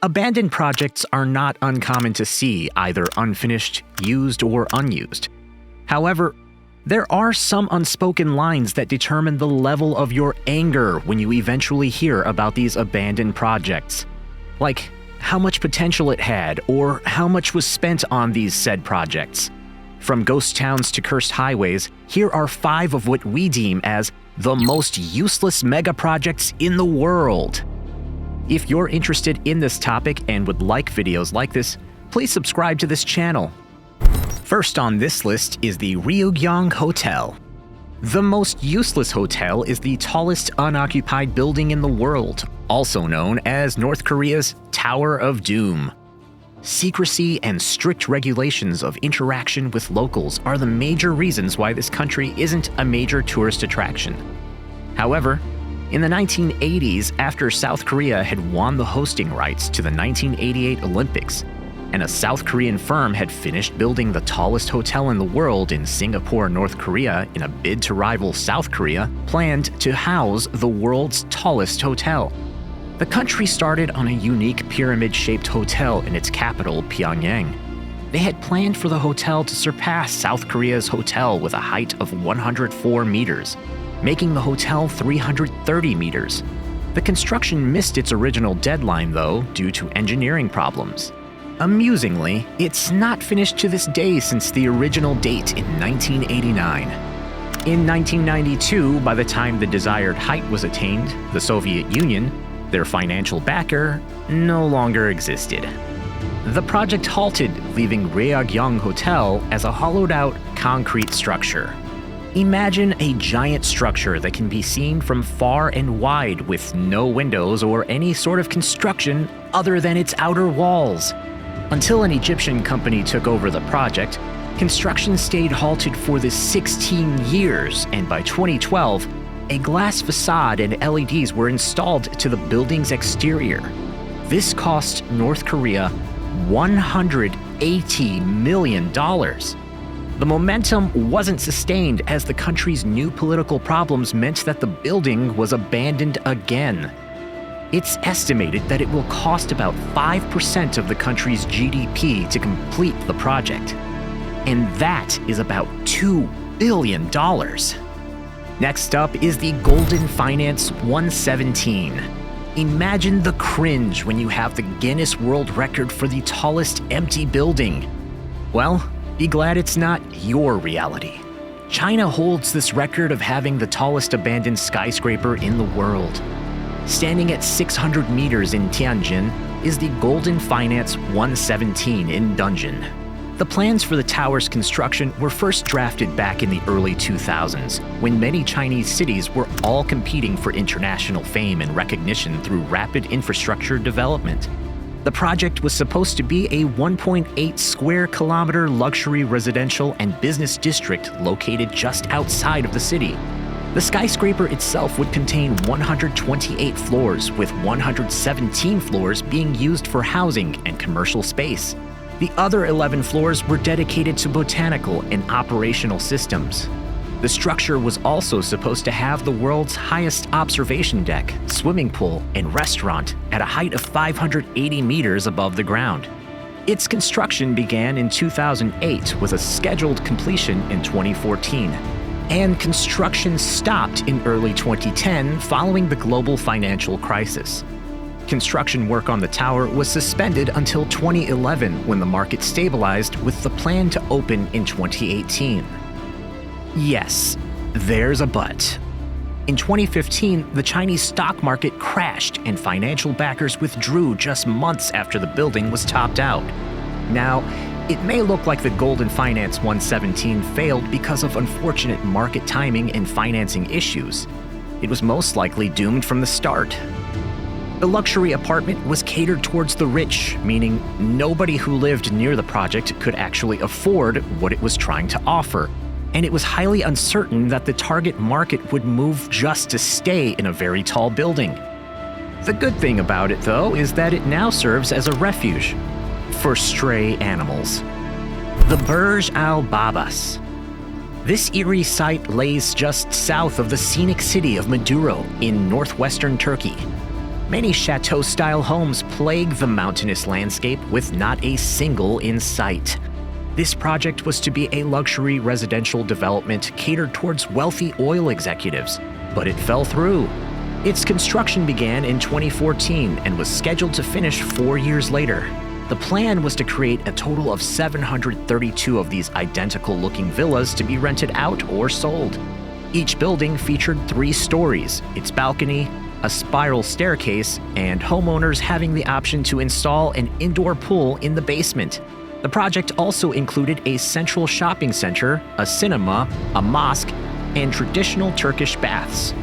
Abandoned projects are not uncommon to see, either unfinished, used, or unused. However, there are some unspoken lines that determine the level of your anger when you eventually hear about these abandoned projects. Like how much potential it had, or how much was spent on these said projects. From ghost towns to cursed highways, here are 5 of what we deem as the most useless megaprojects in the world. If you're interested in this topic and would like videos like this, please subscribe to this channel. First on this list is the Ryugyong Hotel. The most useless hotel is the tallest unoccupied building in the world, also known as North Korea's Tower of Doom. Secrecy and strict regulations of interaction with locals are the major reasons why this country isn't a major tourist attraction. However, in the 1980s, after South Korea had won the hosting rights to the 1988 Olympics, and a South Korean firm had finished building the tallest hotel in the world in Singapore, North Korea, in a bid to rival South Korea, planned to house the world's tallest hotel. The country started on a unique pyramid-shaped hotel in its capital, Pyongyang. They had planned for the hotel to surpass South Korea's hotel with a height of 104 meters, making the hotel 330 meters. The construction missed its original deadline, though, due to engineering problems. Amusingly, it's not finished to this day since the original date in 1989. In 1992, by the time the desired height was attained, the Soviet Union, their financial backer, no longer existed. The project halted, leaving Ryugyong Hotel as a hollowed-out concrete structure. Imagine a giant structure that can be seen from far and wide with no windows or any sort of construction other than its outer walls. Until an Egyptian company took over the project, construction stayed halted for the 16 years, and by 2012, a glass facade and LEDs were installed to the building's exterior. This cost North Korea $180 million. The momentum wasn't sustained as the country's new political problems meant that the building was abandoned again. It's estimated that it will cost about 5% of the country's GDP to complete the project. And that is about $2 billion. Next up is the Golden Finance 117. Imagine the cringe when you have the Guinness World Record for the tallest empty building. Well, be glad it's not your reality. China holds this record of having the tallest abandoned skyscraper in the world. Standing at 600 meters in Tianjin is the Golden Finance 117 in Dungeon. The plans for the tower's construction were first drafted back in the early 2000s, when many Chinese cities were all competing for international fame and recognition through rapid infrastructure development. The project was supposed to be a 1.8 square kilometer luxury residential and business district located just outside of the city. The skyscraper itself would contain 128 floors, with 117 floors being used for housing and commercial space. The other 11 floors were dedicated to botanical and operational systems. The structure was also supposed to have the world's highest observation deck, swimming pool, and restaurant at a height of 580 meters above the ground. Its construction began in 2008 with a scheduled completion in 2014, and construction stopped in early 2010 following the global financial crisis. Construction work on the tower was suspended until 2011 when the market stabilized, with the plan to open in 2018. Yes, there's a but. In 2015, the Chinese stock market crashed and financial backers withdrew just months after the building was topped out. Now, it may look like the Golden Finance 117 failed because of unfortunate market timing and financing issues. It was most likely doomed from the start. The luxury apartment was catered towards the rich, meaning nobody who lived near the project could actually afford what it was trying to offer. And it was highly uncertain that the target market would move just to stay in a very tall building. The good thing about it, though, is that it now serves as a refuge for stray animals. The Burj Al Babas. This eerie site lays just south of the scenic city of Maduro in northwestern Turkey. Many chateau-style homes plague the mountainous landscape with not a single in sight. This project was to be a luxury residential development catered towards wealthy oil executives, but it fell through. Its construction began in 2014 and was scheduled to finish 4 years later. The plan was to create a total of 732 of these identical-looking villas to be rented out or sold. Each building featured 3 stories, its balcony, a spiral staircase, and homeowners having the option to install an indoor pool in the basement. The project also included a central shopping center, a cinema, a mosque, and traditional Turkish baths.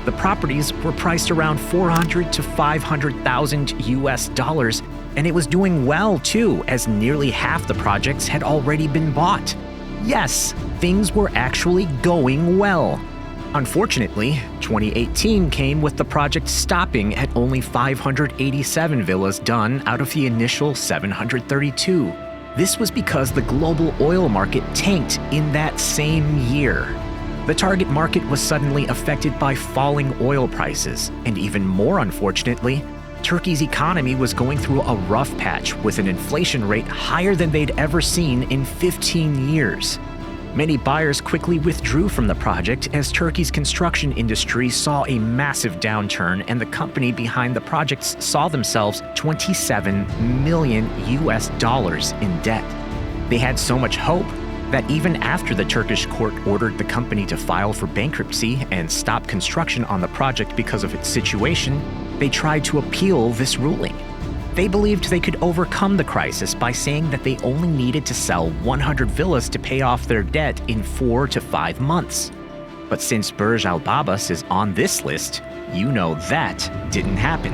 The properties were priced around $400,000 to $500,000 US, and it was doing well too, as nearly half the projects had already been bought. Yes, things were actually going well. Unfortunately, 2018 came with the project stopping at only 587 villas done out of the initial 732. This was because the global oil market tanked in that same year. The target market was suddenly affected by falling oil prices, and even more unfortunately, Turkey's economy was going through a rough patch with an inflation rate higher than they'd ever seen in 15 years. Many buyers quickly withdrew from the project as Turkey's construction industry saw a massive downturn, and the company behind the projects saw themselves $27 million US in debt. They had so much hope that even after the Turkish court ordered the company to file for bankruptcy and stop construction on the project because of its situation, they tried to appeal this ruling. They believed they could overcome the crisis by saying that they only needed to sell 100 villas to pay off their debt in 4 to 5 months. But since Burj Al Babas is on this list, you know that didn't happen.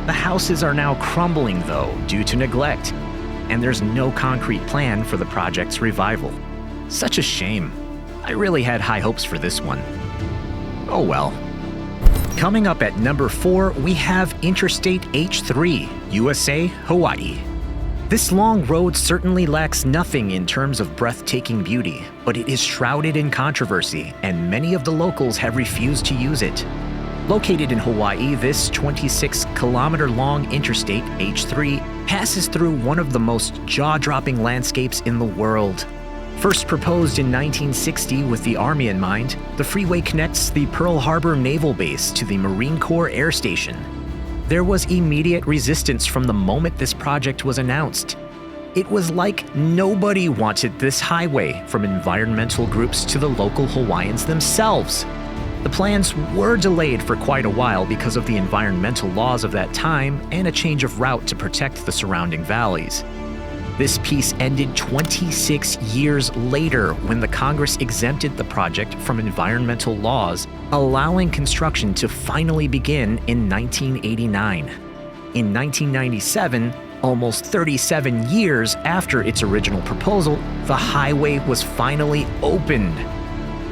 The houses are now crumbling, though, due to neglect, and there's no concrete plan for the project's revival. Such a shame. I really had high hopes for this one. Oh well. Coming up at number 4, we have Interstate H3 USA, Hawaii. This long road certainly lacks nothing in terms of breathtaking beauty, but it is shrouded in controversy, and many of the locals have refused to use it. Located in Hawaii, this 26-kilometer-long Interstate H3 passes through one of the most jaw-dropping landscapes in the world. First proposed in 1960 with the Army in mind, the freeway connects the Pearl Harbor Naval Base to the Marine Corps Air Station. There was immediate resistance from the moment this project was announced. It was like nobody wanted this highway, from environmental groups to the local Hawaiians themselves. The plans were delayed for quite a while because of the environmental laws of that time and a change of route to protect the surrounding valleys. This piece ended 26 years later when the Congress exempted the project from environmental laws, allowing construction to finally begin in 1989. In 1997, almost 37 years after its original proposal, the highway was finally opened.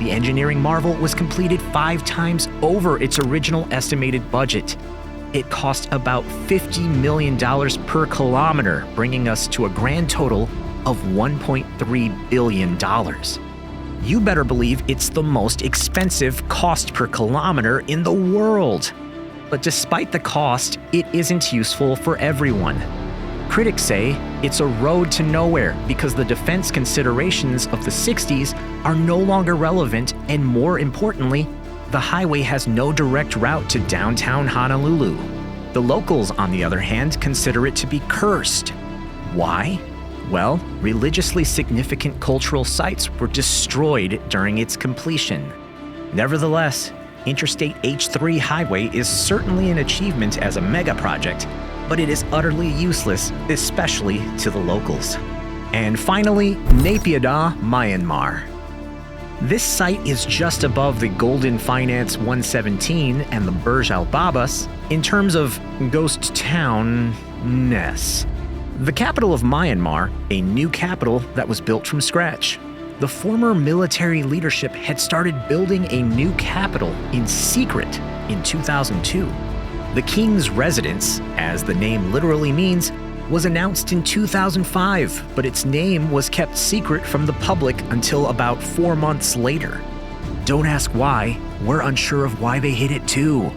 The engineering marvel was completed 5 times over its original estimated budget. It cost about $50 million per kilometer, bringing us to a grand total of $1.3 billion. You better believe it's the most expensive cost per kilometer in the world. But despite the cost, it isn't useful for everyone. Critics say it's a road to nowhere because the defense considerations of the 60s are no longer relevant, and more importantly, the highway has no direct route to downtown Honolulu. The locals, on the other hand, consider it to be cursed. Why? Well, religiously significant cultural sites were destroyed during its completion. Nevertheless, Interstate H3 Highway is certainly an achievement as a mega project, but it is utterly useless, especially to the locals. And finally, Napier Da Myanmar. This site is just above the Golden Finance 117 and the Burj Al Babas in terms of ghost town-ness. The capital of Myanmar, a new capital that was built from scratch. The former military leadership had started building a new capital in secret in 2002. The king's residence, as the name literally means, was announced in 2005, but its name was kept secret from the public until about 4 months later. Don't ask why, we're unsure of why they hid it too.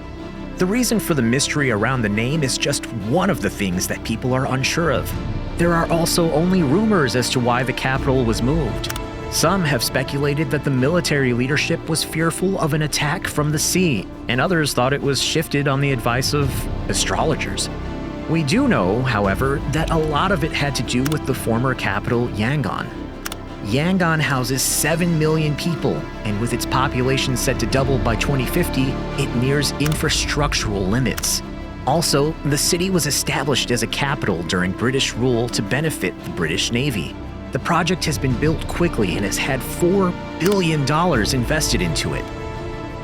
The reason for the mystery around the name is just one of the things that people are unsure of. There are also only rumors as to why the capital was moved. Some have speculated that the military leadership was fearful of an attack from the sea, and others thought it was shifted on the advice of astrologers. We do know, however, that a lot of it had to do with the former capital, Yangon. Yangon houses 7 million people, and with its population set to double by 2050, it nears infrastructural limits. Also, the city was established as a capital during British rule to benefit the British Navy. The project has been built quickly and has had $4 billion invested into it.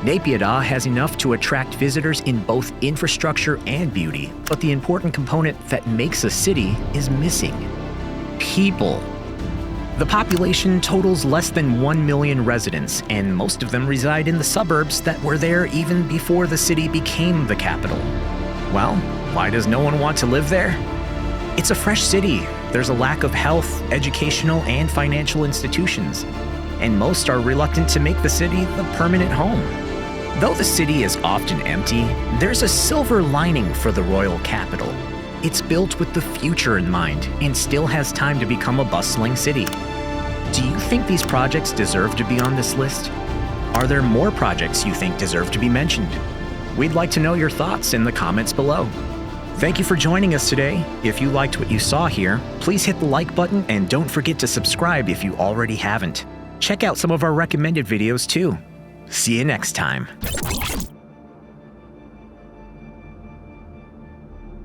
Napier Da has enough to attract visitors in both infrastructure and beauty, but the important component that makes a city is missing: people. The population totals less than 1 million residents, and most of them reside in the suburbs that were there even before the city became the capital. Well, why does no one want to live there? It's a fresh city. There's a lack of health, educational, and financial institutions, and most are reluctant to make the city the permanent home. Though the city is often empty, there's a silver lining for the royal capital. It's built with the future in mind and still has time to become a bustling city. Do you think these projects deserve to be on this list? Are there more projects you think deserve to be mentioned? We'd like to know your thoughts in the comments below. Thank you for joining us today. If you liked what you saw here, please hit the like button and don't forget to subscribe if you already haven't. Check out some of our recommended videos too. See you next time.